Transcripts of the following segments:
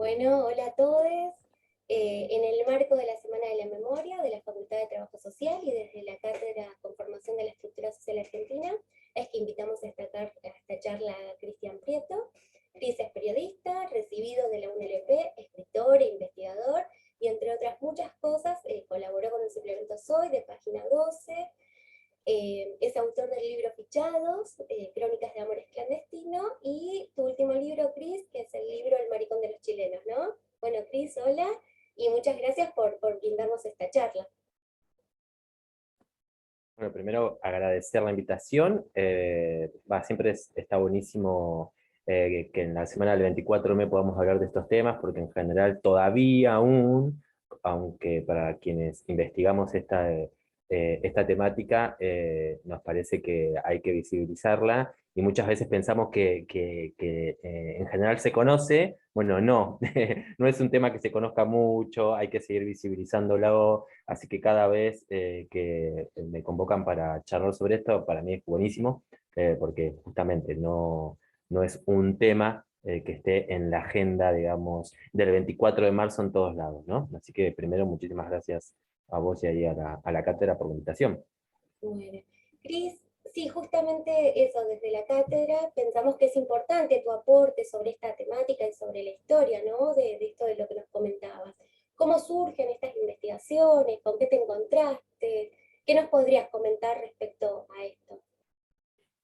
Bueno, hola a todos. En el marco de la Semana de la Memoria de la Facultad de Trabajo Social y desde la Cátedra Conformación de la Estructura Social Argentina, es que invitamos a esta charla a Cristian Prieto. Cris es periodista, recibido de la UNLP, escritor e investigador, y entre otras muchas cosas, colaboró con el suplemento Soy de Página 12, es autor del libro Fichados, Crónicas de Amores Clandestinos, y tu último libro, Cris, que es el libro El Maricón de los Chilenos, ¿no? Bueno, Cris, hola, y muchas gracias por brindarnos esta charla. Bueno, primero agradecer la invitación. Siempre está buenísimo que en la semana del 24M podamos hablar de estos temas, porque en general todavía aún, aunque para quienes investigamos esta temática, nos parece que hay que visibilizarla, y muchas veces pensamos que en general se conoce. Bueno, no, no es un tema que se conozca mucho, hay que seguir visibilizándolo. Así que cada vez que me convocan para charlar sobre esto, para mí es buenísimo, porque justamente no es un tema que esté en la agenda, digamos, del 24 de marzo en todos lados, ¿no? Así que primero, muchísimas gracias a vos y ahí a la cátedra por la invitación. Bueno, Cris, sí, justamente eso, desde la cátedra pensamos que es importante tu aporte sobre esta temática y sobre la historia, ¿no? De esto de lo que nos comentabas. ¿Cómo surgen estas investigaciones? ¿Con qué te encontraste? ¿Qué nos podrías comentar respecto a esto?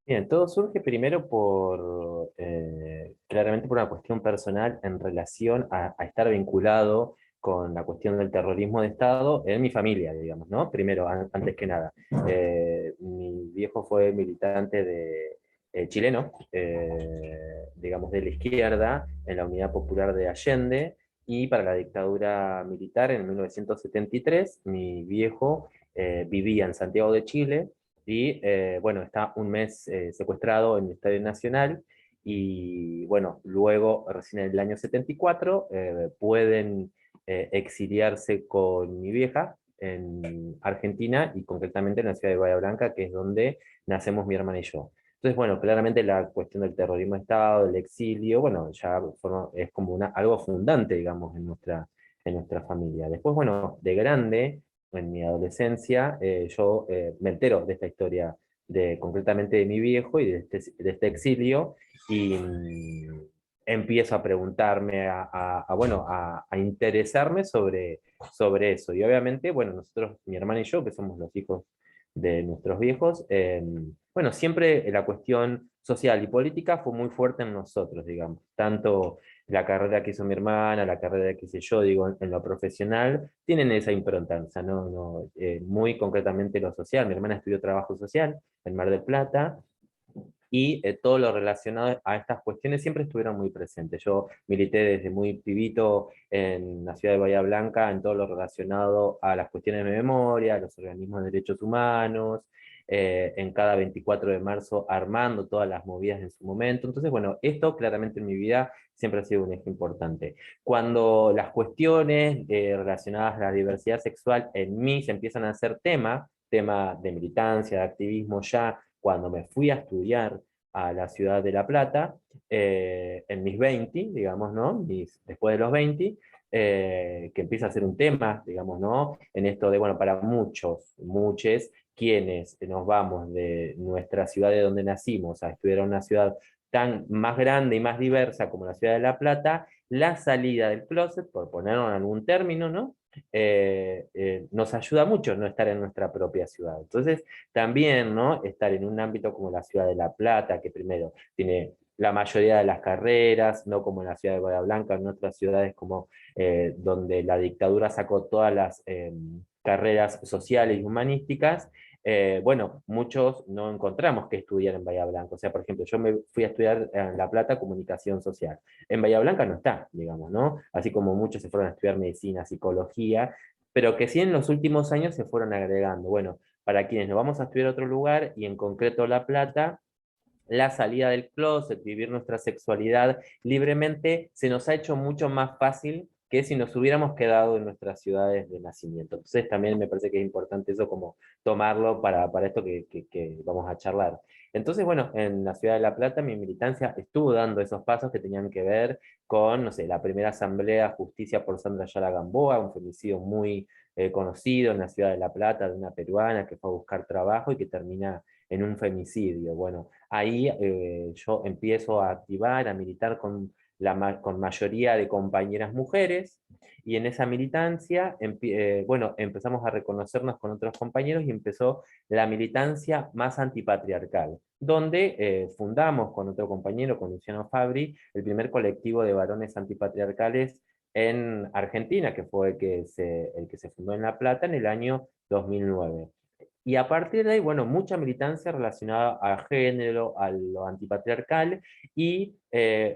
Bien, todo surge primero claramente por una cuestión personal en relación a estar vinculado con la cuestión del terrorismo de Estado en mi familia, digamos, ¿no? Primero, antes que nada. Mi viejo fue militante chileno, digamos, de la izquierda, en la Unidad Popular de Allende, y para la dictadura militar en 1973, mi viejo vivía en Santiago de Chile, y bueno, está un mes secuestrado en el Estadio Nacional, y bueno, luego, recién en el año 74, pueden exiliarse con mi vieja en Argentina, y concretamente en la ciudad de Bahía Blanca, que es donde nacemos mi hermana y yo. Entonces, bueno, claramente la cuestión del terrorismo de Estado, del exilio, bueno, es como algo fundante, digamos, en nuestra familia. Después, bueno, de grande, en mi adolescencia, yo me entero de esta historia, concretamente de mi viejo y de este exilio, y empiezo a preguntarme, bueno, a interesarme sobre eso. Y obviamente, bueno, nosotros, mi hermana y yo, que somos los hijos de nuestros viejos, bueno, siempre la cuestión social y política fue muy fuerte en nosotros, digamos, tanto la carrera que hizo mi hermana, la carrera que hice yo, digo, en lo profesional, tienen esa impronta, o sea, muy concretamente lo social. Mi hermana estudió trabajo social en Mar del Plata, y todo lo relacionado a estas cuestiones siempre estuvieron muy presentes. Yo milité desde muy pibito en la ciudad de Bahía Blanca en todo lo relacionado a las cuestiones de memoria, a los organismos de derechos humanos, en cada 24 de marzo armando todas las movidas en su momento. Entonces, bueno, esto claramente en mi vida siempre ha sido un eje importante. Cuando las cuestiones relacionadas a la diversidad sexual en mí se empiezan a hacer tema de militancia, de activismo, ya cuando me fui a estudiar a la ciudad de La Plata, en mis 20, digamos, ¿no? Después de los 20, que empieza a ser un tema, digamos, ¿no? En esto de, bueno, para muchos, quienes nos vamos de nuestra ciudad de donde nacimos a estudiar a una ciudad tan más grande y más diversa como la ciudad de La Plata, la salida del closet, por ponerlo en algún término, ¿no? Nos ayuda mucho no estar en nuestra propia ciudad. Entonces, también, ¿no? Estar en un ámbito como la ciudad de La Plata, que primero tiene la mayoría de las carreras, no como en la ciudad de Bahía Blanca, en otras ciudades como donde la dictadura sacó todas las carreras sociales y humanísticas. Bueno, muchos no encontramos que estudiar en Bahía Blanca. O sea, por ejemplo, yo me fui a estudiar en La Plata comunicación social. En Bahía Blanca no está, digamos, ¿no? Así como muchos se fueron a estudiar medicina, psicología, pero que sí en los últimos años se fueron agregando. Bueno, para quienes nos vamos a estudiar a otro lugar, y en concreto La Plata, la salida del closet, vivir nuestra sexualidad libremente, se nos ha hecho mucho más fácil que si nos hubiéramos quedado en nuestras ciudades de nacimiento. Entonces también me parece que es importante eso como tomarlo para esto que vamos a charlar. Entonces, bueno, en la ciudad de La Plata mi militancia estuvo dando esos pasos que tenían que ver con, no sé, la primera asamblea Justicia por Sandra Yala Gamboa, un femicidio muy conocido en la ciudad de La Plata, de una peruana que fue a buscar trabajo y que termina en un femicidio. Bueno, ahí yo empiezo a activar, a militar con mayoría de compañeras mujeres, y en esa militancia, bueno, empezamos a reconocernos con otros compañeros y empezó la militancia más antipatriarcal, donde fundamos con otro compañero, con Luciano Fabri, el primer colectivo de varones antipatriarcales en Argentina, que fue el que se fundó en La Plata en el año 2009. Y a partir de ahí, bueno, mucha militancia relacionada a género, a lo antipatriarcal, y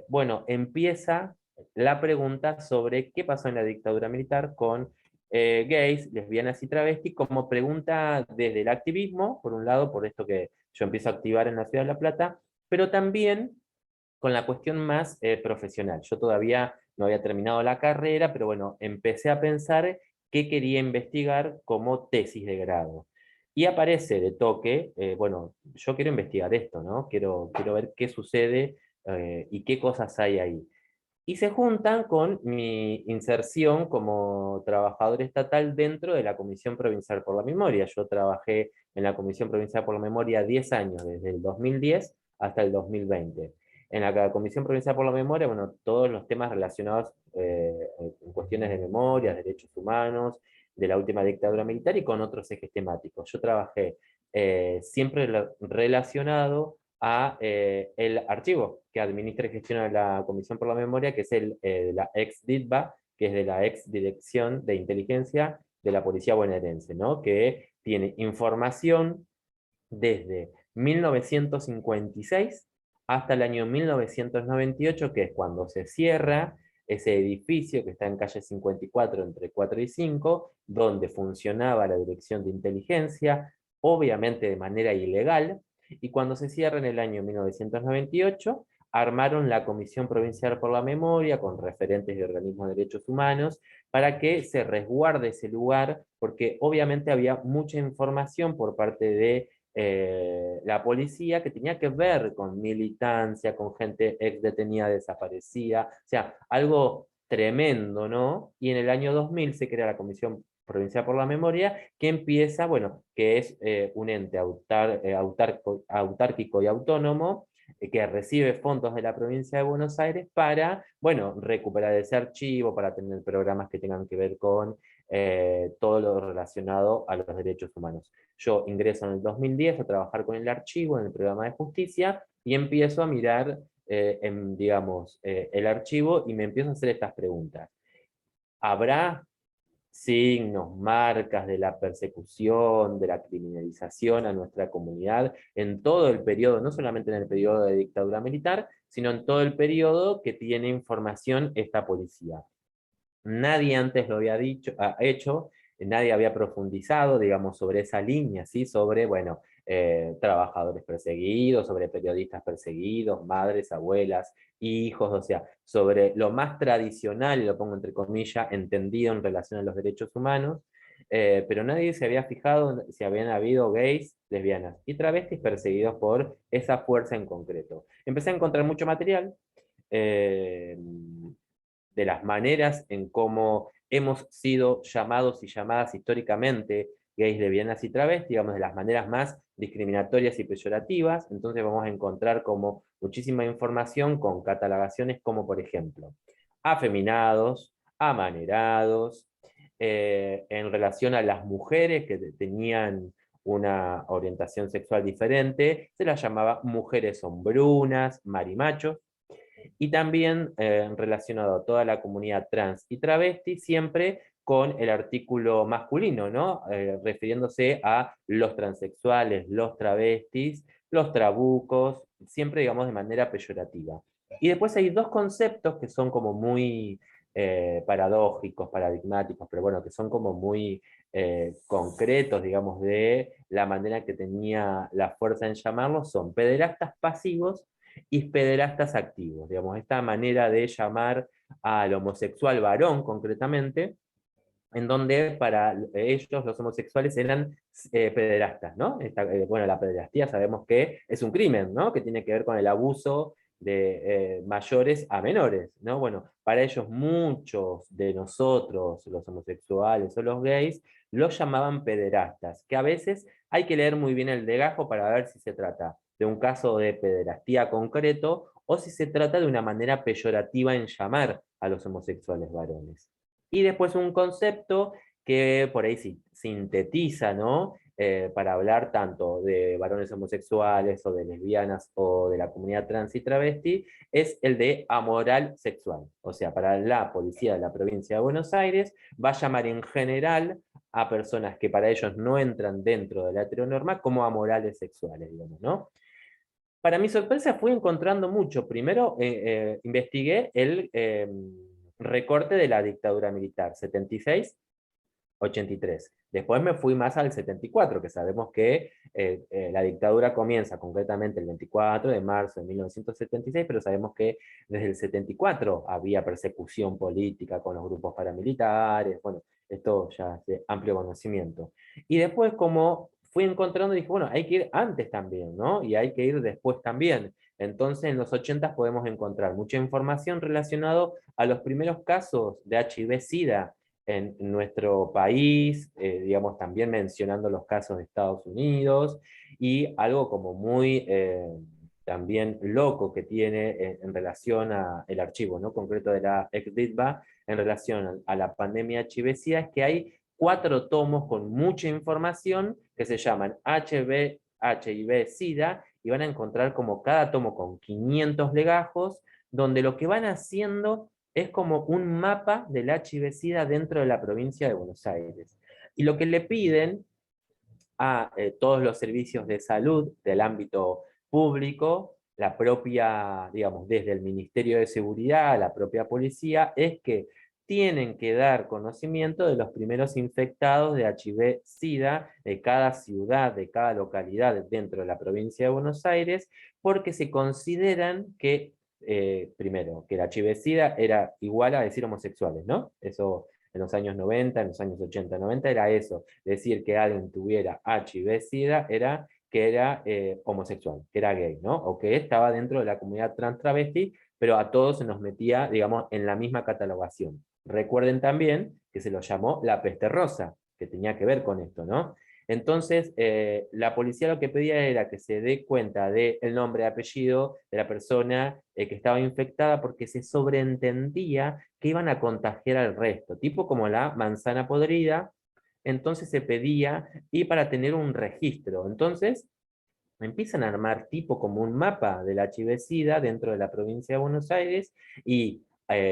bueno, empieza la pregunta sobre qué pasó en la dictadura militar con gays, lesbianas y travestis, como pregunta desde el activismo, por un lado, por esto que yo empiezo a activar en la Ciudad de La Plata, pero también con la cuestión más profesional. Yo todavía no había terminado la carrera, pero bueno, empecé a pensar qué quería investigar como tesis de grado. Y aparece de toque, bueno, yo quiero investigar esto, ¿no? Quiero ver qué sucede y qué cosas hay ahí. Y se juntan con mi inserción como trabajador estatal dentro de la Comisión Provincial por la Memoria. Yo trabajé en la Comisión Provincial por la Memoria 10 años, desde el 2010 hasta el 2020. En la Comisión Provincial por la Memoria, bueno, todos los temas relacionados en cuestiones de memoria, derechos humanos, de la última dictadura militar y con otros ejes temáticos. Yo trabajé siempre relacionado a el archivo que administra y gestiona la Comisión por la Memoria, que es de la ex DITBA, que es de la ex Dirección de Inteligencia de la Policía Bonaerense, ¿no? Que tiene información desde 1956 hasta el año 1998, que es cuando se cierra ese edificio que está en calle 54 entre 4 y 5, donde funcionaba la Dirección de Inteligencia, obviamente de manera ilegal, y cuando se cierra en el año 1998, armaron la Comisión Provincial por la Memoria con referentes de organismos de derechos humanos para que se resguarde ese lugar, porque obviamente había mucha información por parte de la policía que tenía que ver con militancia, con gente ex detenida desaparecida, o sea, algo tremendo, ¿no? Y en el año 2000 se crea la Comisión Provincial por la Memoria, que empieza, bueno, que es un ente autárquico y autónomo, que recibe fondos de la provincia de Buenos Aires para, bueno, recuperar ese archivo, para tener programas que tengan que ver con todo lo relacionado a los derechos humanos. Yo ingreso en el 2010 a trabajar con el archivo en el programa de justicia y empiezo a mirar, digamos, el archivo y me empiezo a hacer estas preguntas. ¿Habrá signos, marcas de la persecución, de la criminalización a nuestra comunidad en todo el periodo, no solamente en el periodo de dictadura militar, sino en todo el periodo que tiene información esta policía? Nadie antes lo había hecho, nadie había profundizado, digamos, sobre esa línea, ¿sí? Sobre, bueno, trabajadores perseguidos, sobre periodistas perseguidos, madres, abuelas, hijos, o sea, sobre lo más tradicional, lo pongo entre comillas, entendido en relación a los derechos humanos, pero nadie se había fijado si habían habido gays, lesbianas y travestis perseguidos por esa fuerza en concreto. Empecé a encontrar mucho material, eh, de las maneras en cómo hemos sido llamados y llamadas históricamente gays, lesbianas y travestis, digamos, de las maneras más discriminatorias y peyorativas. Entonces vamos a encontrar como muchísima información con catalogaciones como, por ejemplo, afeminados, amanerados, en relación a las mujeres que tenían una orientación sexual diferente, se las llamaba mujeres hombrunas, marimachos, y también relacionado a toda la comunidad trans y travesti, siempre con el artículo masculino, ¿no? Refiriéndose a los transexuales, los travestis, los trabucos, siempre digamos de manera peyorativa. Y después hay dos conceptos que son como muy paradójicos, paradigmáticos, pero bueno, que son como muy concretos, digamos, de la manera que tenía la fuerza en llamarlos, son pederastas pasivos y pederastas activos, digamos, esta manera de llamar al homosexual varón concretamente, en donde para ellos los homosexuales eran pederastas, ¿no? Bueno, la pederastía sabemos que es un crimen, ¿no? Que tiene que ver con el abuso de mayores a menores, ¿no? Bueno, para ellos muchos de nosotros, los homosexuales o los gays, los llamaban pederastas, que a veces hay que leer muy bien el legajo para ver si se trata de un caso de pederastía concreto o si se trata de una manera peyorativa en llamar a los homosexuales varones. Y después un concepto que por ahí sintetiza, ¿no? Para hablar tanto de varones homosexuales o de lesbianas o de la comunidad trans y travesti, es el de amoral sexual. O sea, para la policía de la provincia de Buenos Aires va a llamar en general a personas que para ellos no entran dentro de la heteronorma como amorales sexuales, digamos, ¿no? Para mi sorpresa fui encontrando mucho. Primero investigué el recorte de la dictadura militar, 76, 83. Después me fui más al 74, que sabemos que la dictadura comienza concretamente el 24 de marzo de 1976, pero sabemos que desde el 74 había persecución política con los grupos paramilitares, bueno, esto ya es de amplio conocimiento. Y después como fui encontrando, dije, bueno, hay que ir antes también, ¿no? Y hay que ir después también. Entonces, en los 80 podemos encontrar mucha información relacionada a los primeros casos de HIV-Sida en nuestro país, digamos, también mencionando los casos de Estados Unidos, y algo como muy también loco que tiene en relación al archivo, ¿no? Concreto de la ex-DITBA, en relación a la pandemia HIV-Sida, es que hay 4 tomos con mucha información que se llaman HIV-Sida, y van a encontrar como cada tomo con 500 legajos, donde lo que van haciendo es como un mapa del HIV-Sida dentro de la provincia de Buenos Aires. Y lo que le piden a todos los servicios de salud del ámbito público, la propia, digamos, desde el Ministerio de Seguridad, la propia policía, es que tienen que dar conocimiento de los primeros infectados de HIV-Sida de cada ciudad, de cada localidad dentro de la provincia de Buenos Aires, porque se consideran que, primero, que el HIV-Sida era igual a decir homosexuales, ¿no? Eso en los años 90, en los años 80, 90, era eso. Decir que alguien tuviera HIV-Sida era que era homosexual, que era gay, ¿no? O que estaba dentro de la comunidad trans travesti, pero a todos se nos metía, digamos, en la misma catalogación. Recuerden también que se lo llamó la peste rosa, que tenía que ver con esto, ¿no? Entonces, la policía lo que pedía era que se dé cuenta del nombre y apellido de la persona que estaba infectada, porque se sobreentendía que iban a contagiar al resto, tipo como la manzana podrida. Entonces se pedía, y para tener un registro. Entonces, empiezan a armar tipo como un mapa del HIV-Sida dentro de la provincia de Buenos Aires, y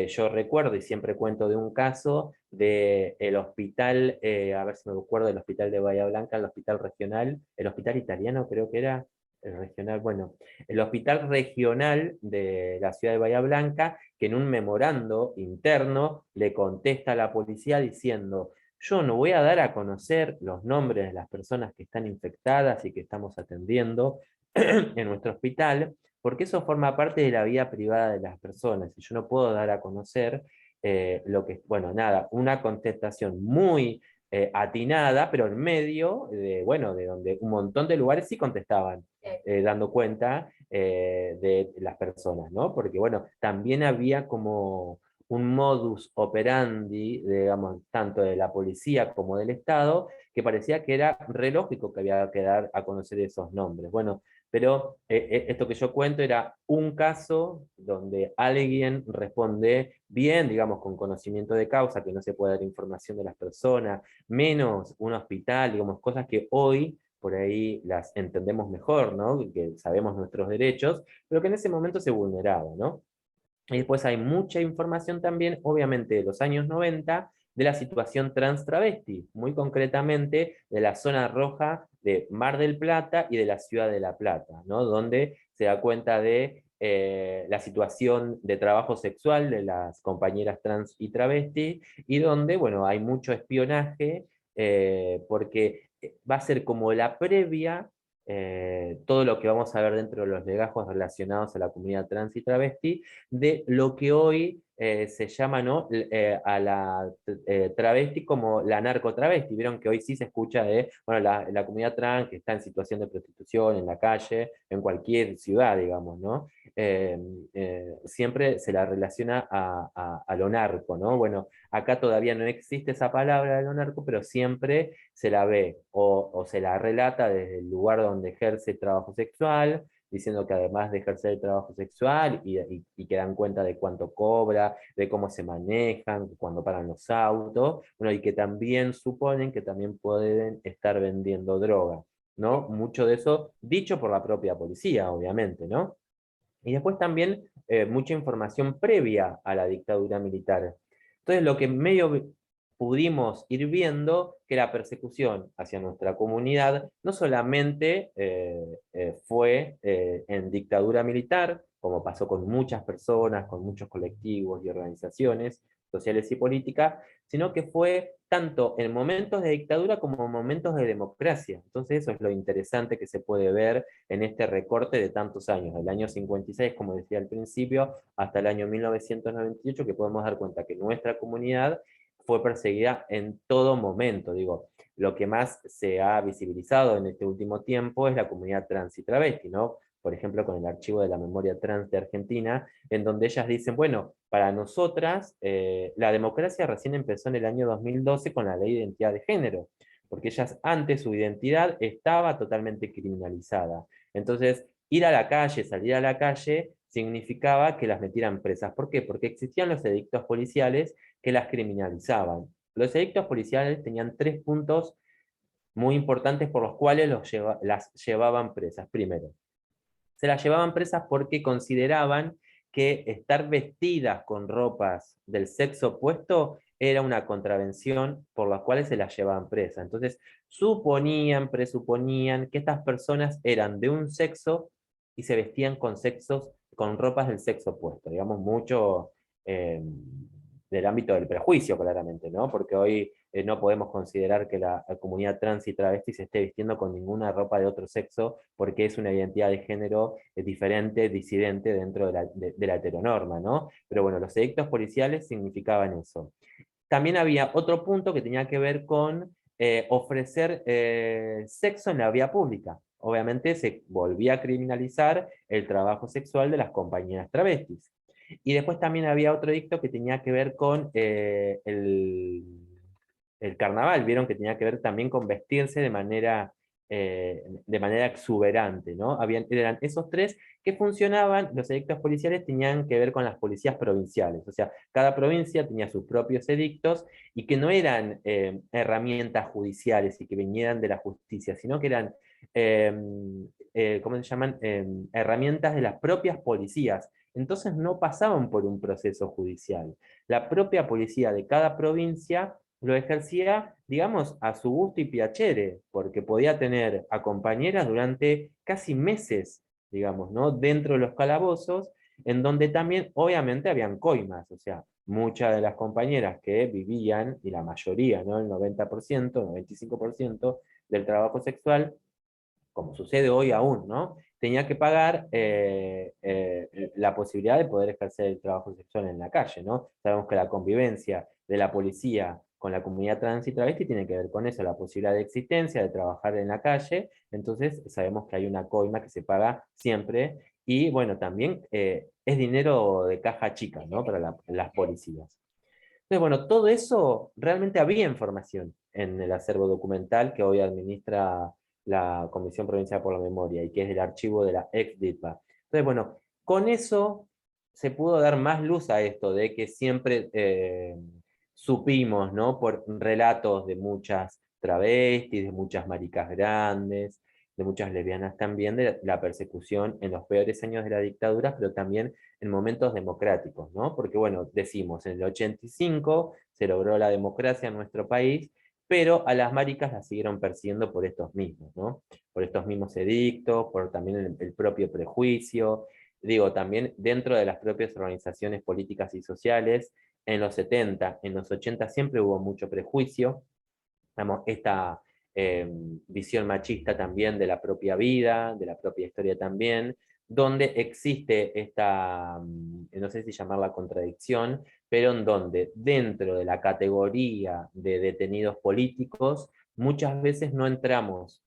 yo recuerdo y siempre cuento de un caso del hospital, a ver si me acuerdo, del hospital de Bahía Blanca, el hospital regional, el hospital italiano creo que era, el regional, bueno, el hospital regional de la ciudad de Bahía Blanca, que en un memorando interno le contesta a la policía diciendo: yo no voy a dar a conocer los nombres de las personas que están infectadas y que estamos atendiendo en nuestro hospital, porque eso forma parte de la vida privada de las personas, y yo no puedo dar a conocer lo que, bueno, nada, una contestación muy atinada, pero en medio de, bueno, de donde un montón de lugares sí contestaban, dando cuenta de las personas, ¿no? Porque, bueno, también había como un modus operandi, digamos, tanto de la policía como del Estado, que parecía que era re lógico que había que dar a conocer esos nombres. Bueno, pero esto que yo cuento era un caso donde alguien responde bien, digamos, con conocimiento de causa, que no se puede dar información de las personas, menos un hospital, digamos, cosas que hoy por ahí las entendemos mejor, ¿no? Que sabemos nuestros derechos, pero que en ese momento se vulneraban, ¿no? Y después hay mucha información también, obviamente, de los años 90, de la situación trans travesti, muy concretamente de la zona roja de Mar del Plata y de la ciudad de La Plata, ¿no? Donde se da cuenta de la situación de trabajo sexual de las compañeras trans y travesti, y donde, bueno, hay mucho espionaje, porque va a ser como la previa todo lo que vamos a ver dentro de los legajos relacionados a la comunidad trans y travesti, de lo que hoy se llama, ¿no? A la travesti como la narcotravesti. Vieron que hoy sí se escucha de, bueno, la comunidad trans que está en situación de prostitución en la calle, en cualquier ciudad, digamos, ¿no? Siempre se la relaciona a lo narco, ¿no? Bueno, acá todavía no existe esa palabra de lo narco, pero siempre se la ve o se la relata desde el lugar donde ejerce trabajo sexual, diciendo que además de ejercer el trabajo sexual y que dan cuenta de cuánto cobra, de cómo se manejan, cuando paran los autos, bueno, y que también suponen que también pueden estar vendiendo droga, ¿no? Mucho de eso dicho por la propia policía, obviamente, ¿no? Y después también mucha información previa a la dictadura militar. Entonces, lo que medio pudimos ir viendo que la persecución hacia nuestra comunidad no solamente fue en dictadura militar, como pasó con muchas personas, con muchos colectivos y organizaciones sociales y políticas, sino que fue tanto en momentos de dictadura como en momentos de democracia. Entonces eso es lo interesante que se puede ver en este recorte de tantos años, del año 56, como decía al principio, hasta el año 1998, que podemos dar cuenta que nuestra comunidad fue perseguida en todo momento. Digo, lo que más se ha visibilizado en este último tiempo es la comunidad trans y travesti, ¿no? Por ejemplo, con el archivo de la memoria trans de Argentina, en donde ellas dicen, bueno, para nosotras la democracia recién empezó en el año 2012 con la ley de identidad de género, porque ellas antes su identidad estaba totalmente criminalizada. Entonces, ir a la calle, salir a la calle, significaba que las metieran presas. ¿Por qué? Porque existían los edictos policiales que las criminalizaban. Los edictos policiales tenían 3 puntos muy importantes por los cuales las llevaban presas. Primero, se las llevaban presas porque consideraban que estar vestidas con ropas del sexo opuesto era una contravención por la cual se las llevaban presas. Entonces, presuponían que estas personas eran de un sexo y se vestían con ropas del sexo opuesto, digamos, mucho del ámbito del prejuicio, claramente, ¿no? Porque hoy no podemos considerar que la comunidad trans y travesti se esté vistiendo con ninguna ropa de otro sexo porque es una identidad de género diferente, disidente dentro de la heteronorma, ¿no? Pero bueno, los edictos policiales significaban eso. También había otro punto que tenía que ver con ofrecer sexo en la vía pública. Obviamente se volvía a criminalizar el trabajo sexual de las compañeras travestis. Y después también había otro edicto que tenía que ver con el carnaval, vieron que tenía que ver también con vestirse de manera exuberante, ¿no? Eran esos tres que funcionaban, los edictos policiales tenían que ver con las policías provinciales, o sea, cada provincia tenía sus propios edictos y que no eran herramientas judiciales y que vinieran de la justicia, sino que eran, eh, ¿cómo se llaman? Herramientas de las propias policías. Entonces no pasaban por un proceso judicial. La propia policía de cada provincia lo ejercía, digamos, a su gusto y piacere, porque podía tener a compañeras durante casi meses, digamos, ¿no? Dentro de los calabozos, en donde también, obviamente, habían coimas, o sea, muchas de las compañeras que vivían, y la mayoría, ¿no? El 90%, 95% del trabajo sexual, como sucede hoy aún, ¿no? Tenía que pagar la posibilidad de poder ejercer el trabajo sexual en la calle, ¿no? Sabemos que la convivencia de la policía con la comunidad trans y travesti tiene que ver con eso, la posibilidad de existencia, de trabajar en la calle, entonces sabemos que hay una coima que se paga siempre, y bueno, también es dinero de caja chica, ¿no? Para las policías. Entonces, bueno, todo eso realmente había información en el acervo documental que hoy administra la Comisión Provincial por la Memoria y que es el archivo de la ex-DITPA. Entonces, bueno, con eso se pudo dar más luz a esto de que siempre supimos, ¿no? Por relatos de muchas travestis, de muchas maricas grandes, de muchas lesbianas también, de la persecución en los peores años de la dictadura, pero también en momentos democráticos, ¿no? Porque, bueno, decimos, en el 85 se logró la democracia en nuestro país, pero a las maricas las siguieron persiguiendo por estos mismos, ¿no? Por estos mismos edictos, por también el propio prejuicio, digo, también dentro de las propias organizaciones políticas y sociales, en los 70, en los 80 siempre hubo mucho prejuicio, digamos, esta visión machista también de la propia vida, de la propia historia también, donde existe esta, no sé si llamarla contradicción, pero en donde dentro de la categoría de detenidos políticos, muchas veces no entramos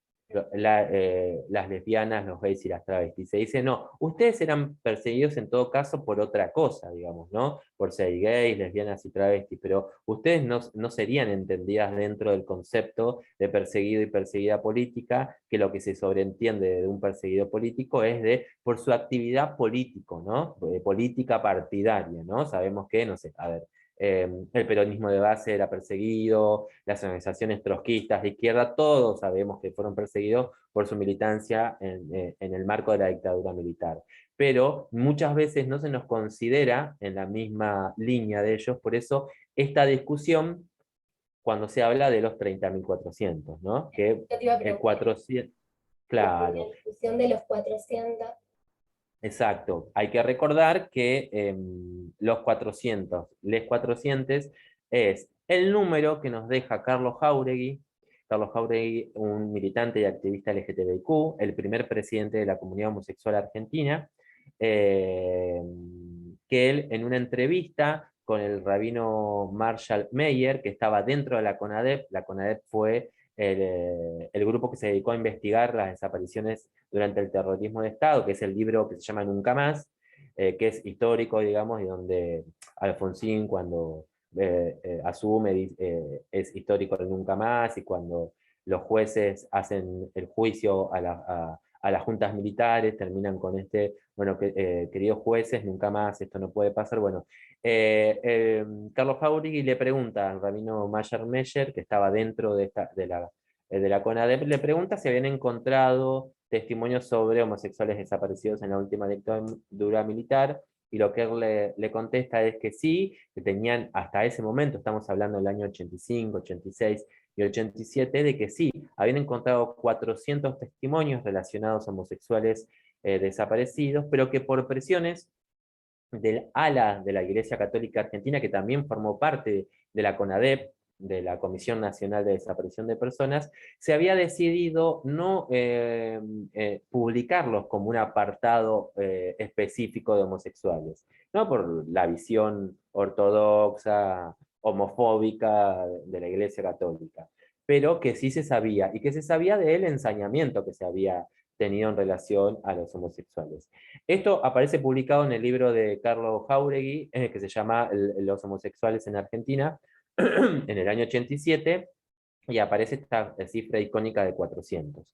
las lesbianas, los gays y las travestis. Se dice, no, ustedes eran perseguidos en todo caso por otra cosa, digamos, ¿no? Por ser gays, lesbianas y travestis, pero ustedes no serían entendidas dentro del concepto de perseguido y perseguida política, que lo que se sobreentiende de un perseguido político es de por su actividad político, ¿no? Política partidaria, ¿no? Sabemos que, no sé, a ver, el peronismo de base era perseguido, las organizaciones trotskistas de izquierda, todos sabemos que fueron perseguidos por su militancia en el marco de la dictadura militar. Pero muchas veces no se nos considera en la misma línea de ellos, por eso esta discusión cuando se habla de los 30.400, ¿no? Que Yo te iba a el preguntar, 400, la claro, discusión de los 400. exacto. Hay que recordar que los 400, les 400, es el número que nos deja Carlos Jáuregui, un militante y activista LGTBIQ, el primer presidente de la comunidad homosexual argentina, eh, que él en una entrevista con el rabino Marshall Meyer, que estaba dentro de la CONADEP fue el grupo que se dedicó a investigar las desapariciones durante el terrorismo de Estado, que es el libro que se llama Nunca Más, que es histórico, digamos, y donde Alfonsín cuando asume es histórico de Nunca Más, y cuando los jueces hacen el juicio a las juntas militares, terminan con bueno, queridos jueces, nunca más, esto no puede pasar. Bueno, Carlos Jauregui le pregunta al rabino Mayer Meyer, que estaba dentro de la CONADEP, le pregunta si habían encontrado testimonios sobre homosexuales desaparecidos en la última dictadura militar, y lo que él le contesta es que sí, que tenían hasta ese momento, estamos hablando del año 85, 86 y 87, de que sí, habían encontrado 400 testimonios relacionados a homosexuales desaparecidos, pero que por presiones del ala de la Iglesia Católica Argentina, que también formó parte de la CONADEP, de la Comisión Nacional de Desaparición de Personas, se había decidido no publicarlos como un apartado específico de homosexuales, ¿no? Por la visión ortodoxa, homofóbica de la Iglesia Católica, pero que sí se sabía, y que se sabía del ensañamiento que se había tenido en relación a los homosexuales. Esto aparece publicado en el libro de Carlos Jáuregui, que se llama Los homosexuales en Argentina, en el año 87, y aparece esta cifra icónica de 400.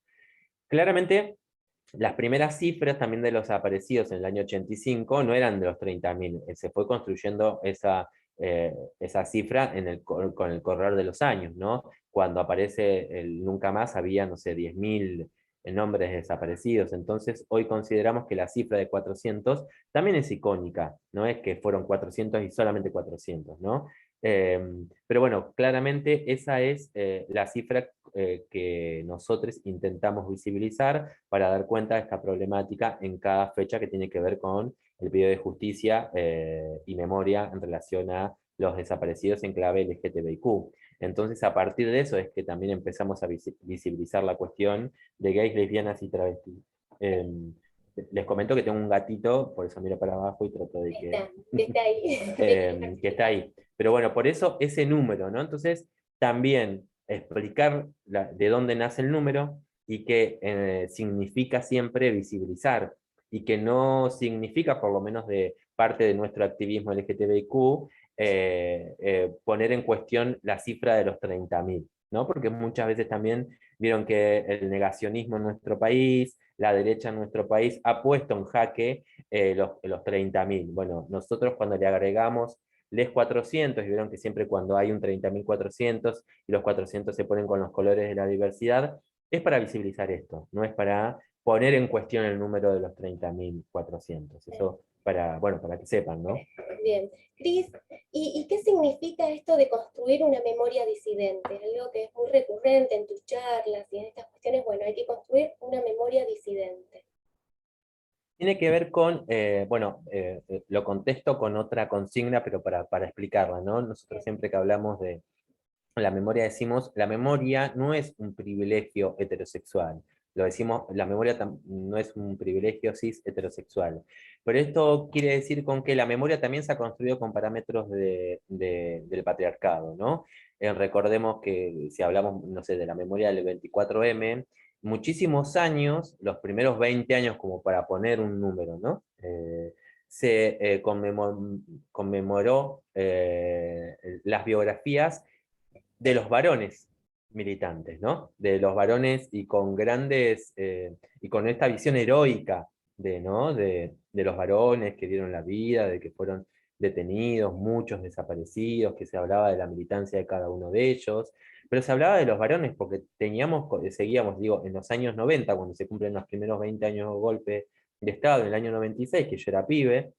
Claramente, las primeras cifras también de los aparecidos en el año 85 no eran de los 30.000, se fue construyendo esa cifra con el correr de los años, ¿no? Cuando aparece el Nunca Más había, no sé, 10.000 nombres desaparecidos, entonces hoy consideramos que la cifra de 400 también es icónica, no es que fueron 400 y solamente 400, ¿no? Pero bueno, claramente esa es la cifra que nosotros intentamos visibilizar para dar cuenta de esta problemática en cada fecha que tiene que ver con el pedido de justicia y memoria en relación a los desaparecidos en clave LGTBIQ. Entonces, a partir de eso es que también empezamos a visibilizar la cuestión de gays, lesbianas y travestis. Les comento que tengo un gatito, por eso miro para abajo y trato de Está ahí. que está ahí. Pero bueno, por eso ese número, ¿no? Entonces, también explicar de dónde nace el número y que significa siempre visibilizar y que no significa, por lo menos de parte de nuestro activismo LGTBIQ, poner en cuestión la cifra de los 30.000, ¿no? Porque muchas veces también vieron que el negacionismo en nuestro país, la derecha en nuestro país, ha puesto en jaque los 30.000. Bueno, nosotros cuando le agregamos les 400, y vieron que siempre cuando hay un 30.400 y los 400 se ponen con los colores de la diversidad, es para visibilizar esto, no es para poner en cuestión el número de los 30.400. Eso bueno, para que sepan, ¿no? Bien. Cris, ¿y qué significa esto de construir una memoria disidente? Algo que es muy recurrente en tus charlas y en estas cuestiones, bueno, hay que construir una memoria disidente. Tiene que ver con, bueno, lo contesto con otra consigna, pero para explicarla, ¿no? Nosotros siempre que hablamos de la memoria decimos, la memoria no es un privilegio heterosexual. lo decimos, la memoria no es un privilegio cis heterosexual. Pero esto quiere decir con que la memoria también se ha construido con parámetros del patriarcado, ¿no? Recordemos que si hablamos, no sé, de la memoria del 24M, muchísimos años, los primeros 20 años como para poner un número, ¿no? Se conmemoró las biografías de los varones militantes, ¿no? De los varones y con grandes, y con esta visión heroica de, ¿no? De los varones que dieron la vida, de que fueron detenidos, muchos desaparecidos, que se hablaba de la militancia de cada uno de ellos, pero se hablaba de los varones porque seguíamos, digo, en los años 90, cuando se cumplen los primeros 20 años de golpe de Estado, en el año 96, que yo era pibe,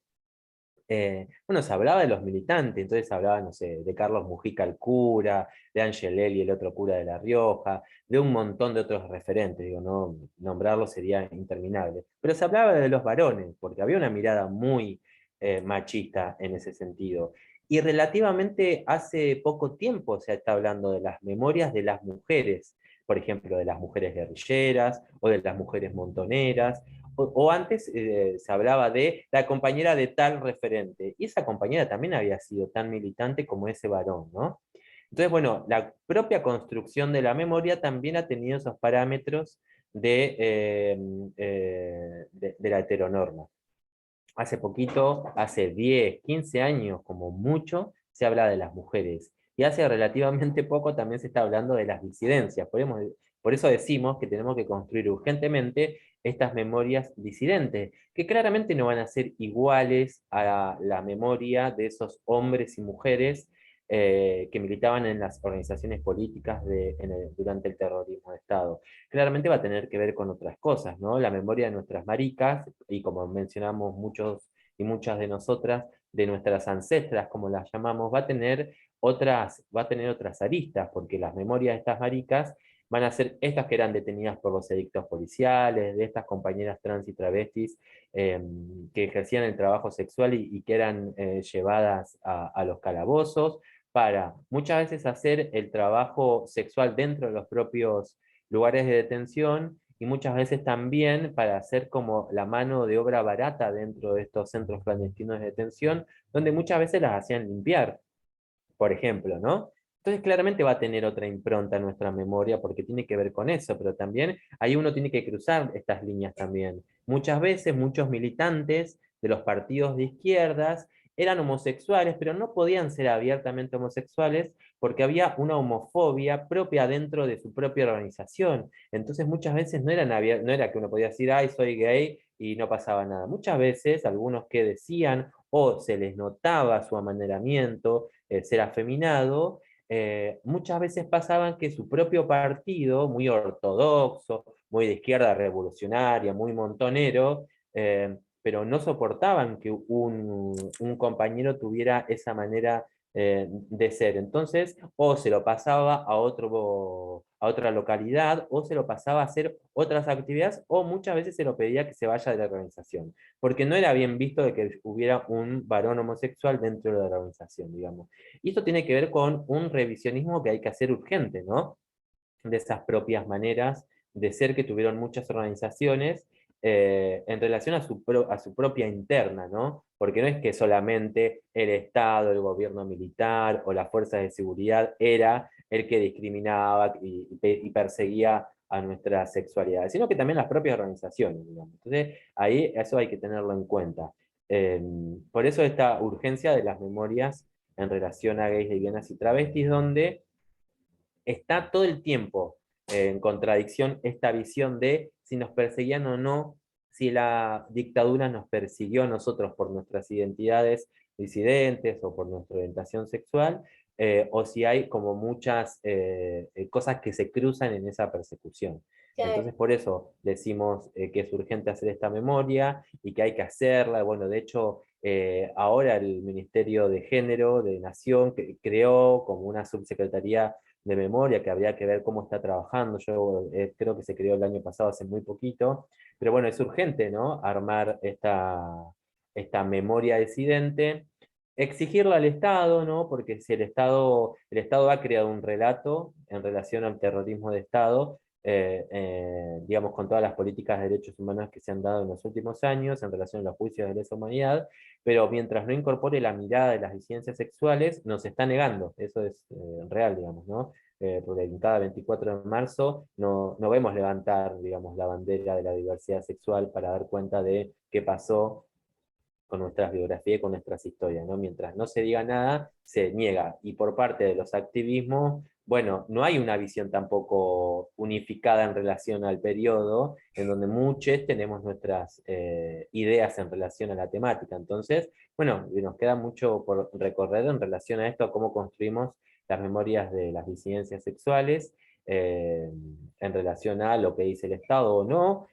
bueno, se hablaba de los militantes, entonces se hablaba, no sé, de Carlos Mujica el cura, de Angelelli el otro cura de La Rioja, de un montón de otros referentes, digo, no nombrarlos sería interminable. Pero se hablaba de los varones, porque había una mirada muy machista en ese sentido. Y relativamente hace poco tiempo se está hablando de las memorias de las mujeres, por ejemplo, de las mujeres guerrilleras o de las mujeres montoneras, o antes se hablaba de la compañera de tal referente, y esa compañera también había sido tan militante como ese varón, ¿no? Entonces, bueno, la propia construcción de la memoria también ha tenido esos parámetros de la heteronorma. Hace poquito, hace 10, 15 años como mucho, se habla de las mujeres. Y hace relativamente poco también se está hablando de las disidencias. Por eso decimos que tenemos que construir urgentemente estas memorias disidentes, que claramente no van a ser iguales a la memoria de esos hombres y mujeres que militaban en las organizaciones políticas durante el terrorismo de Estado. Claramente va a tener que ver con otras cosas, ¿no? La memoria de nuestras maricas, y como mencionamos muchos y muchas de nosotras, de nuestras ancestras, como las llamamos, va a tener otras aristas, porque las memorias de estas maricas van a ser estas que eran detenidas por los edictos policiales, de estas compañeras trans y travestis eh, que ejercían el trabajo sexual y que eran llevadas a los calabozos, para muchas veces hacer el trabajo sexual dentro de los propios lugares de detención, y muchas veces también para hacer como la mano de obra barata dentro de estos centros clandestinos de detención, donde muchas veces las hacían limpiar, por ejemplo, ¿no? Entonces claramente va a tener otra impronta en nuestra memoria porque tiene que ver con eso, pero también ahí uno tiene que cruzar estas líneas también. Muchas veces muchos militantes de los partidos de izquierdas eran homosexuales, pero no podían ser abiertamente homosexuales porque había una homofobia propia dentro de su propia organización. Entonces muchas veces no era que uno podía decir, ay, soy gay y no pasaba nada. Muchas veces algunos que decían o se les notaba su amaneramiento, ser afeminado, muchas veces pasaban que su propio partido, muy ortodoxo, muy de izquierda revolucionaria, muy montonero, pero no soportaban que un compañero tuviera esa manera de ser. Entonces, o se lo pasaba a otra localidad, o se lo pasaba a hacer otras actividades, o muchas veces se lo pedía que se vaya de la organización, porque no era bien visto de que hubiera un varón homosexual dentro de la organización, digamos. Y esto tiene que ver con un revisionismo que hay que hacer urgente, ¿no? De esas propias maneras de ser que tuvieron muchas organizaciones en relación a su propia interna, ¿no? Porque no es que solamente el Estado, el gobierno militar o las fuerzas de seguridad era el que discriminaba y perseguía a nuestra sexualidad, sino que también las propias organizaciones, digamos. Entonces, ahí eso hay que tenerlo en cuenta. Eh, por eso esta urgencia de las memorias en relación a gays, lesbianas y travestis, donde está todo el tiempo en contradicción esta visión de si nos perseguían o no, si la dictadura nos persiguió a nosotros por nuestras identidades disidentes o por nuestra orientación sexual, o si hay como muchas cosas que se cruzan en esa persecución. Claro. Entonces, por eso decimos que es urgente hacer esta memoria y que hay que hacerla. Bueno, de hecho, ahora el Ministerio de Género de Nación creó como una subsecretaría de memoria que habría que ver cómo está trabajando. Yo creo que se creó el año pasado, hace muy poquito, pero bueno, es urgente, ¿no? Armar esta memoria disidente, exigirla al Estado, ¿no? Porque si el Estado ha creado un relato en relación al terrorismo de Estado, digamos, con todas las políticas de derechos humanos que se han dado en los últimos años en relación a los juicios de lesa humanidad, pero mientras no incorpore la mirada de las disidencias sexuales, nos está negando, eso es real, digamos, ¿no? Porque en cada 24 de marzo no vemos levantar, digamos, la bandera de la diversidad sexual para dar cuenta de qué pasó con nuestras biografías y con nuestras historias, ¿no? Mientras no se diga nada, se niega. Y por parte de los activismos, bueno, no hay una visión tampoco unificada en relación al periodo, en donde muchos tenemos nuestras ideas en relación a la temática. Entonces, bueno, nos queda mucho por recorrer en relación a esto, a cómo construimos las memorias de las disidencias sexuales, en relación a lo que dice el Estado o no.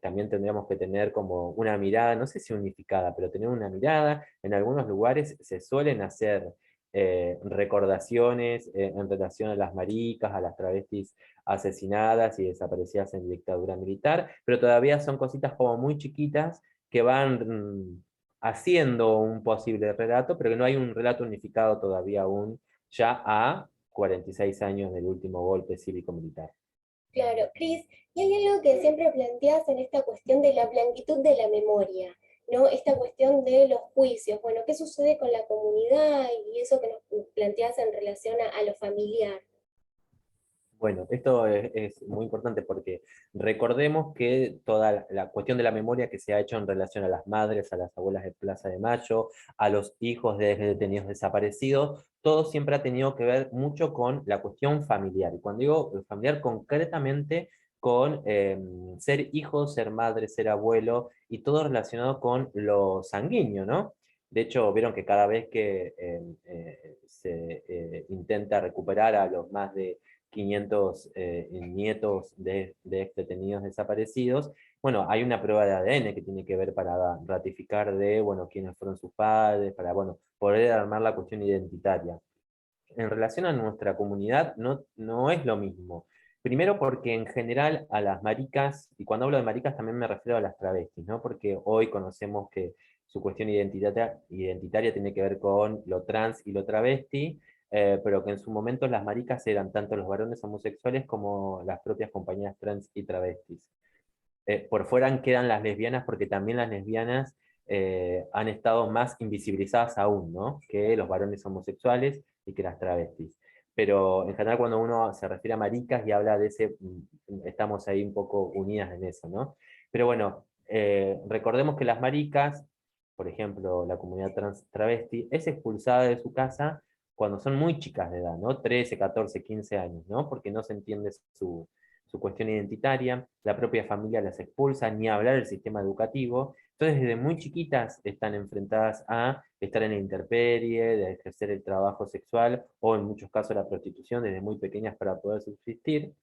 También tendríamos que tener como una mirada, no sé si unificada, pero tener una mirada. En algunos lugares se suelen hacer recordaciones en relación a las maricas, a las travestis asesinadas y desaparecidas en dictadura militar, pero todavía son cositas como muy chiquitas que van haciendo un posible relato, pero que no hay un relato unificado todavía aún, ya a 46 años del último golpe cívico-militar. Claro, Cris, y hay algo que siempre planteas en esta cuestión de la blanquitud de la memoria, ¿no? Esta cuestión de los juicios. Bueno, ¿qué sucede con la comunidad y eso que nos planteas en relación a lo familiar? Bueno, esto es muy importante porque recordemos que toda la cuestión de la memoria que se ha hecho en relación a las madres, a las abuelas de Plaza de Mayo, a los hijos de detenidos desaparecidos, todo siempre ha tenido que ver mucho con la cuestión familiar. Y cuando digo familiar, concretamente con ser hijo, ser madre, ser abuelo, y todo relacionado con lo sanguíneo, ¿no? De hecho, vieron que cada vez que se intenta recuperar a los más de 500 nietos de ex detenidos desaparecidos, bueno, hay una prueba de ADN que tiene que ver para ratificar de, bueno, quiénes fueron sus padres, para, bueno, poder armar la cuestión identitaria. En relación a nuestra comunidad, no es lo mismo. Primero porque en general a las maricas, y cuando hablo de maricas también me refiero a las travestis, ¿no? Porque hoy conocemos que su cuestión identitaria tiene que ver con lo trans y lo travesti, pero que en su momento las maricas eran tanto los varones homosexuales como las propias compañías trans y travestis. Por fuera quedan las lesbianas porque también las lesbianas han estado más invisibilizadas aún, ¿no? Que los varones homosexuales y que las travestis. Pero en general cuando uno se refiere a maricas y habla de ese, estamos ahí un poco unidas en eso, ¿no? Pero bueno, recordemos que las maricas, por ejemplo, la comunidad trans travesti, es expulsada de su casa cuando son muy chicas de edad, ¿no? 13, 14, 15 años, ¿no? Porque no se entiende su cuestión identitaria, la propia familia las expulsa, ni hablar del sistema educativo. Entonces, desde muy chiquitas están enfrentadas a estar en la intemperie, de ejercer el trabajo sexual o en muchos casos la prostitución desde muy pequeñas para poder subsistir.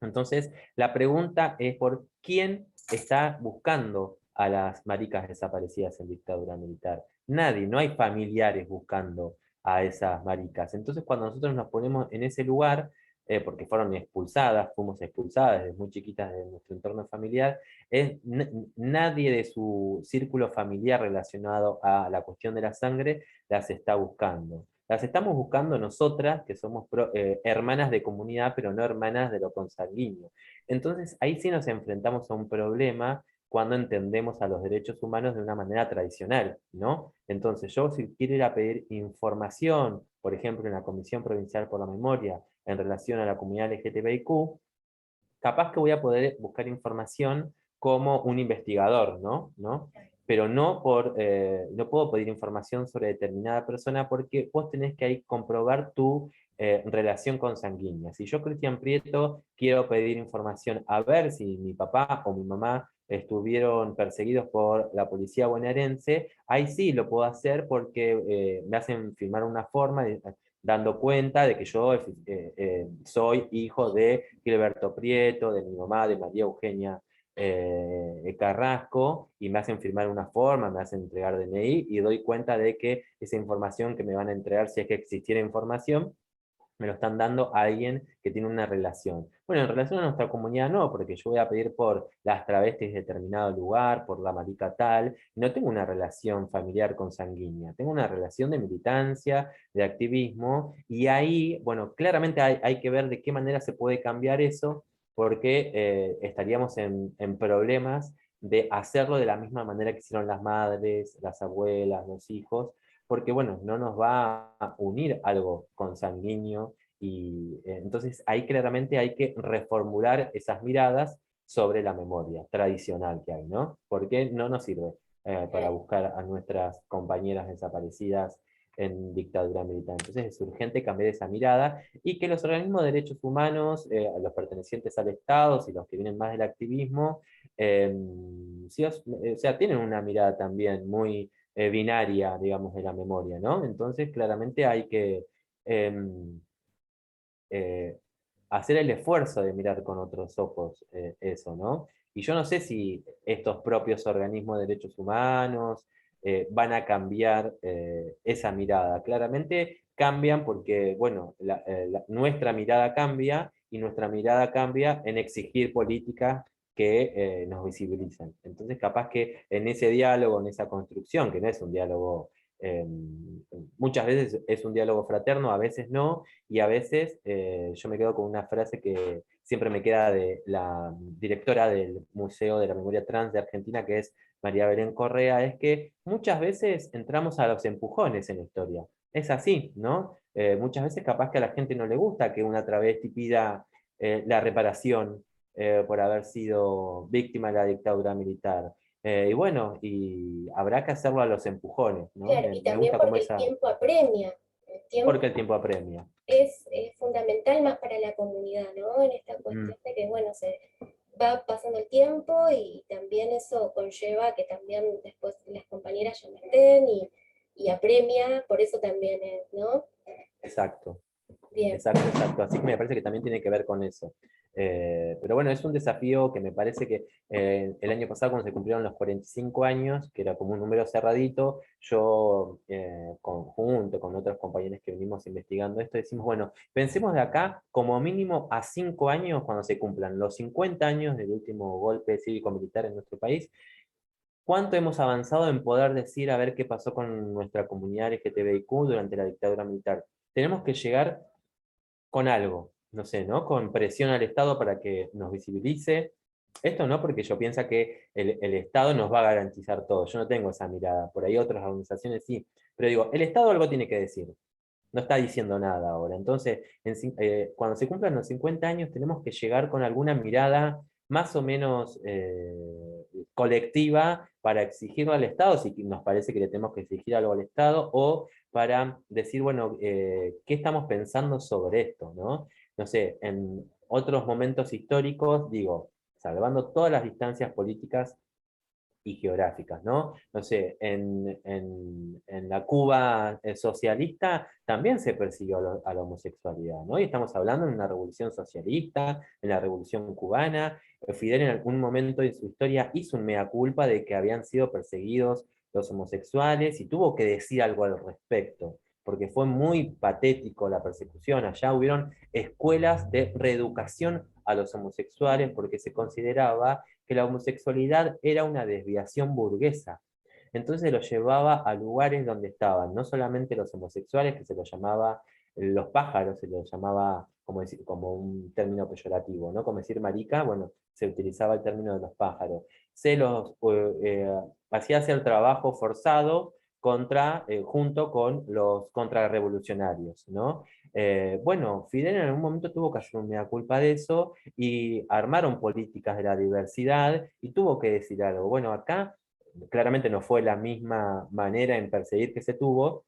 Entonces, la pregunta es por quién está buscando a las maricas desaparecidas en dictadura militar. Nadie, no hay familiares buscando a esas maricas. Entonces, cuando nosotros nos ponemos en ese lugar, porque fueron expulsadas, fuimos expulsadas desde muy chiquitas de nuestro entorno familiar, nadie de su círculo familiar relacionado a la cuestión de la sangre las está buscando. Las estamos buscando nosotras, que somos hermanas de comunidad, pero no hermanas de lo consanguíneo. Entonces, ahí sí nos enfrentamos a un problema cuando entendemos a los derechos humanos de una manera tradicional, ¿no? Entonces, yo si quiero ir a pedir información, por ejemplo, en la Comisión Provincial por la Memoria, en relación a la comunidad LGTBIQ, capaz que voy a poder buscar información como un investigador, ¿no? Pero no puedo pedir información sobre determinada persona porque vos tenés que ahí comprobar tu relación consanguínea. Si yo, Cristian Prieto, quiero pedir información a ver si mi papá o mi mamá estuvieron perseguidos por la policía bonaerense, ahí sí lo puedo hacer porque me hacen firmar una forma dando cuenta de que yo soy hijo de Gilberto Prieto, de mi mamá, de María Eugenia Carrasco, y me hacen firmar una forma, me hacen entregar DNI, y doy cuenta de que esa información que me van a entregar, si es que existiera información, me lo están dando a alguien que tiene una relación. Bueno, en relación a nuestra comunidad no, porque yo voy a pedir por las travestis de determinado lugar, por la marica tal, y no tengo una relación familiar consanguínea, tengo una relación de militancia, de activismo, y ahí, bueno, claramente hay que ver de qué manera se puede cambiar eso, porque estaríamos en problemas de hacerlo de la misma manera que hicieron las madres, las abuelas, los hijos, porque bueno, no nos va a unir algo consanguíneo y entonces ahí claramente hay que reformular esas miradas sobre la memoria tradicional que hay, ¿no? Porque no nos sirve para buscar a nuestras compañeras desaparecidas en dictadura militar. Entonces es urgente cambiar esa mirada y que los organismos de derechos humanos, los pertenecientes al Estado y los que vienen más del activismo, sí, o sea, tienen una mirada también muy binaria, digamos, de la memoria, ¿no? Entonces claramente hay que eh, hacer el esfuerzo de mirar con otros ojos eso, ¿no? Y yo no sé si estos propios organismos de derechos humanos van a cambiar esa mirada. Claramente cambian porque, bueno, nuestra mirada cambia y nuestra mirada cambia en exigir políticas que nos visibilicen. Entonces, capaz que en ese diálogo, en esa construcción, que no es un diálogo, eh, muchas veces es un diálogo fraterno, a veces no, y a veces yo me quedo con una frase que siempre me queda de la directora del Museo de la Memoria Trans de Argentina, que es María Belén Correa, es que muchas veces entramos a los empujones en la historia. Es así, ¿no? Muchas veces capaz que a la gente no le gusta que una travesti pida la reparación por haber sido víctima de la dictadura militar. Y bueno, y habrá que hacerlo a los empujones, ¿no? Claro, y Me también gusta como porque el esa, tiempo apremia. El tiempo porque el tiempo apremia. es fundamental más para la comunidad, ¿no? En esta Mm. cuestión de que, bueno, se va pasando el tiempo y también eso conlleva que también después las compañeras ya no estén y apremia, por eso también es, ¿no? Exacto. Bien, Exacto, exacto. Así que me parece que también tiene que ver con eso. Pero bueno, es un desafío que me parece que el año pasado, cuando se cumplieron los 45 años, que era como un número cerradito, yo, junto con otros compañeros que venimos investigando esto, decimos, bueno, pensemos de acá como mínimo a 5 años, cuando se cumplan los 50 años del último golpe cívico-militar en nuestro país, ¿cuánto hemos avanzado en poder decir a ver qué pasó con nuestra comunidad LGTBIQ durante la dictadura militar? Tenemos que llegar con algo, no sé, ¿no? Con presión al Estado para que nos visibilice. Esto no porque yo pienso que el Estado nos va a garantizar todo. Yo no tengo esa mirada. Por ahí otras organizaciones sí. Pero digo, el Estado algo tiene que decir. No está diciendo nada ahora. Entonces, cuando se cumplan los 50 años, tenemos que llegar con alguna mirada más o menos colectiva para exigirlo al Estado, si nos parece que le tenemos que exigir algo al Estado, o para decir, bueno, ¿qué estamos pensando sobre esto? ¿No? No sé, en otros momentos históricos, digo, salvando todas las distancias políticas y geográficas, ¿no? No sé, en la Cuba socialista también se persiguió a la homosexualidad, ¿no? Y estamos hablando de una revolución socialista, en la revolución cubana. Fidel en algún momento de su historia hizo un mea culpa de que habían sido perseguidos los homosexuales y tuvo que decir algo al respecto, porque fue muy patético la persecución. Allá hubieron escuelas de reeducación a los homosexuales porque se consideraba que la homosexualidad era una desviación burguesa. Entonces lo llevaba a lugares donde estaban no solamente los homosexuales, que se los llamaba los pájaros, se los llamaba como, decir, como un término peyorativo, ¿no? Como decir marica, bueno, se utilizaba el término de los pájaros. Se los hacía hacer trabajo forzado junto con los contrarrevolucionarios, ¿no? Bueno, Fidel en algún momento tuvo que hacer una culpa de eso y armaron políticas de la diversidad y tuvo que decir algo. Bueno, acá claramente no fue la misma manera en perseguir que se tuvo,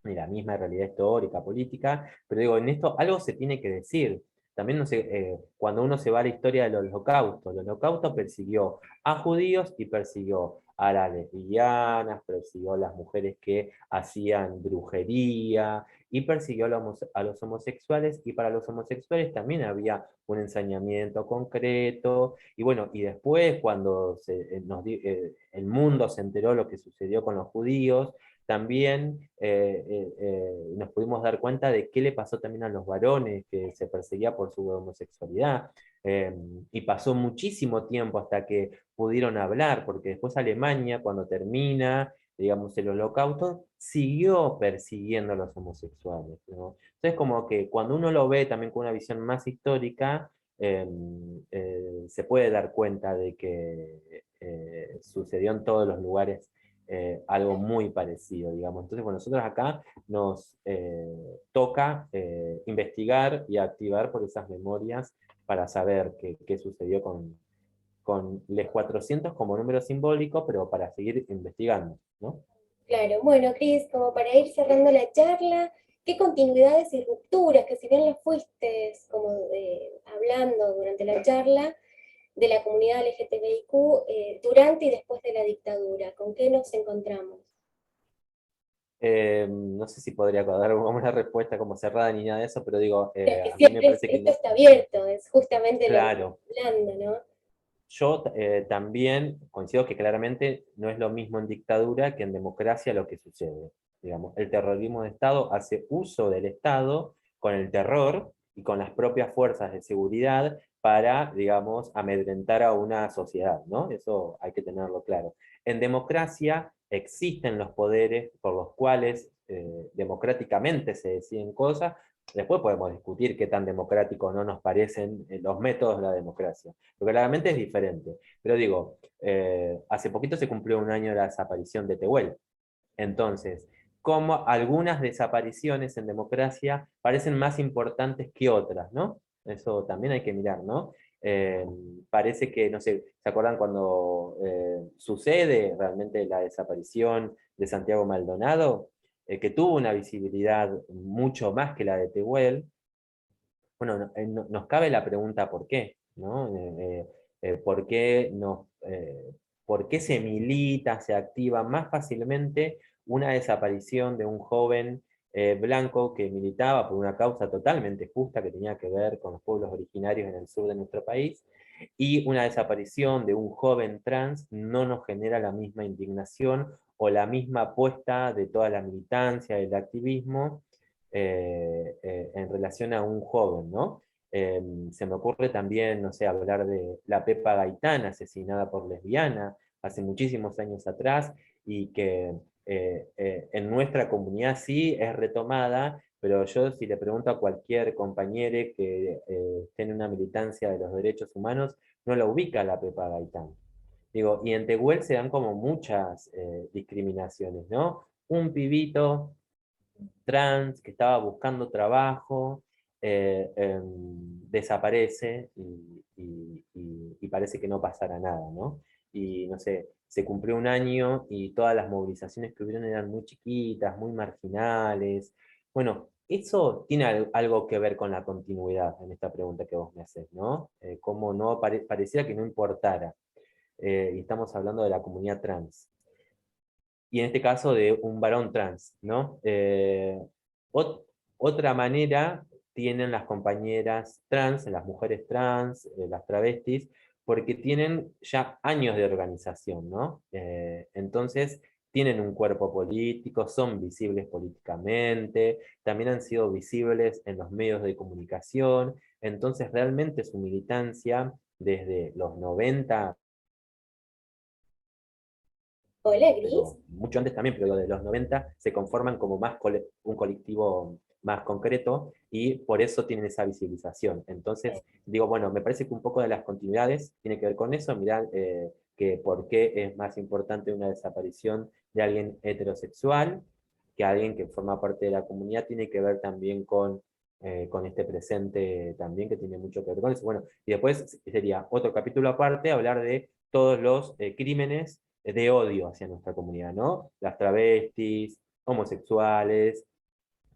ni la misma realidad histórica, política, pero digo, en esto algo se tiene que decir. También no sé, cuando uno se va a la historia del holocausto, el holocausto persiguió a judíos y persiguió a las lesbianas, persiguió a las mujeres que hacían brujería y persiguió a los homosexuales y para los homosexuales también había un ensañamiento concreto y bueno, y después cuando el mundo se enteró lo que sucedió con los judíos, también nos pudimos dar cuenta de qué le pasó también a los varones que se perseguía por su homosexualidad. Eh, y pasó muchísimo tiempo hasta que pudieron hablar, porque después Alemania, cuando termina, digamos, el holocausto, siguió persiguiendo a los homosexuales, ¿no? Entonces, como que cuando uno lo ve también con una visión más histórica, se puede dar cuenta de que sucedió en todos los lugares algo muy parecido, digamos. Entonces, bueno, nosotros acá nos toca investigar y activar por esas memorias para saber qué sucedió con los 400 como número simbólico, pero para seguir investigando, ¿no? Claro, bueno, Cris, como para ir cerrando la charla, ¿qué continuidades y rupturas, que si bien las fuiste como hablando durante la charla, de la comunidad LGTBIQ durante y después de la dictadura? ¿Con qué nos encontramos? No sé si podría dar una respuesta como cerrada ni nada de eso, pero digo, Es que a mí me siempre parece que esto no. está abierto, es justamente lo que Claro, estamos hablando, ¿no? yo también coincido que claramente no es lo mismo en dictadura que en democracia lo que sucede. Digamos, el terrorismo de Estado hace uso del Estado con el terror y con las propias fuerzas de seguridad para, digamos, amedrentar a una sociedad, ¿no? Eso hay que tenerlo claro. En democracia existen los poderes por los cuales democráticamente se deciden cosas. Después podemos discutir qué tan democrático o no nos parecen los métodos de la democracia, porque claramente es diferente. Pero digo, hace poquito se cumplió un año de la desaparición de Tehuel. Entonces, como algunas desapariciones en democracia parecen más importantes que otras, ¿no? Eso también hay que mirar, ¿no? Eh, Parece que, no sé, ¿se acuerdan cuando sucede realmente la desaparición de Santiago Maldonado? Que tuvo una visibilidad mucho más que la de Tehuel. Bueno, nos cabe la pregunta ¿por qué? ¿No? ¿Por qué por qué se milita, se activa más fácilmente una desaparición de un joven blanco que militaba por una causa totalmente justa que tenía que ver con los pueblos originarios en el sur de nuestro país, y una desaparición de un joven trans no nos genera la misma indignación o la misma apuesta de toda la militancia, el activismo en relación a un joven, ¿no? Se me ocurre también, no sé, hablar de la Pepa Gaitán, asesinada por lesbiana hace muchísimos años atrás, y que en nuestra comunidad sí es retomada, pero yo si le pregunto a cualquier compañero que esté en una militancia de los derechos humanos, no la ubica la Pepa Gaitán. Digo, y en Tehuel se dan como muchas discriminaciones, ¿no? Un pibito trans que estaba buscando trabajo, desaparece y parece que no pasará nada, ¿no? Y no sé, se cumplió un año y todas las movilizaciones que hubieron eran muy chiquitas, muy marginales. Bueno, eso tiene algo que ver con la continuidad en esta pregunta que vos me haces, ¿no? Cómo no pareciera que no importara. Y estamos hablando de la comunidad trans y en este caso de un varón trans, ¿no? Otra manera tienen las compañeras trans, las mujeres trans, las travestis, porque tienen ya años de organización, ¿no? Entonces, tienen un cuerpo político, son visibles políticamente, también han sido visibles en los medios de comunicación, entonces realmente su militancia desde los 90 Hola, Gris. pero mucho antes también, pero de los 90 se conforman como más un colectivo más concreto y por eso tienen esa visibilización. Entonces, digo, bueno, me parece que un poco de las continuidades tiene que ver con eso, mirar que por qué es más importante una desaparición de alguien heterosexual que alguien que forma parte de la comunidad, tiene que ver también con este presente también que tiene mucho que ver con eso. Bueno, y después sería otro capítulo aparte, hablar de todos los crímenes de odio hacia nuestra comunidad, ¿no? Las travestis, homosexuales,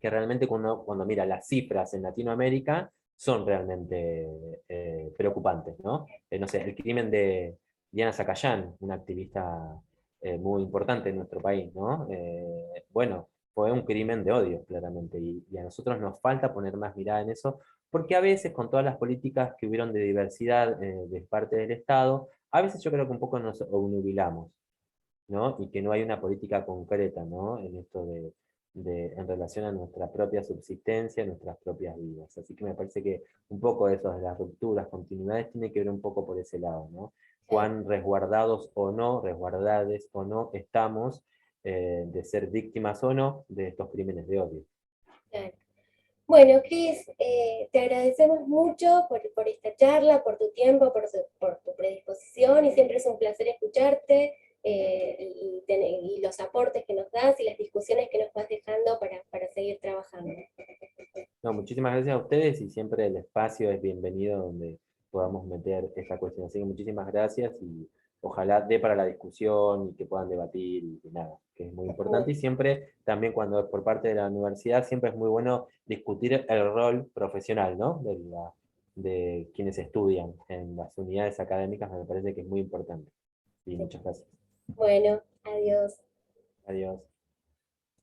que realmente cuando mira las cifras en Latinoamérica son realmente preocupantes, ¿no? No sé, el crimen de Diana Zacayán, una activista muy importante en nuestro país, ¿no? Bueno, fue un crimen de odio, claramente, y a nosotros nos falta poner más mirada en eso, porque a veces con todas las políticas que hubieron de diversidad de parte del Estado, a veces yo creo que un poco nos obnubilamos, ¿no? Y que no hay una política concreta, ¿no? En esto en relación a nuestra propia subsistencia, nuestras propias vidas. Así que me parece que un poco eso de las rupturas, continuidades, tiene que ver un poco por ese lado, ¿no? Cuán resguardados o no, resguardades o no estamos de ser víctimas o no de estos crímenes de odio. Claro. Bueno, Cris, te agradecemos mucho por esta charla, por tu tiempo, por tu predisposición y siempre es un placer escucharte y los aportes que nos das y las discusiones que nos vas dejando para seguir trabajando. No, muchísimas gracias a ustedes y siempre el espacio es bienvenido donde podamos meter esta cuestión. Así que muchísimas gracias y ojalá dé para la discusión y que puedan debatir y nada, que es muy importante. Y siempre, también cuando es por parte de la universidad, siempre es muy bueno discutir el rol profesional, ¿no? De quienes estudian en las unidades académicas, me parece que es muy importante. Y muchas gracias. Bueno, adiós. Adiós.